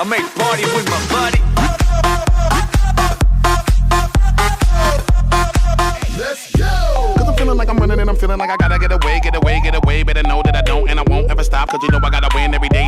I make party with my buddy. Let's go! Cause I'm feeling like I gotta get away. Better know that I don't and I won't ever stop. Cause you know I gotta win every day.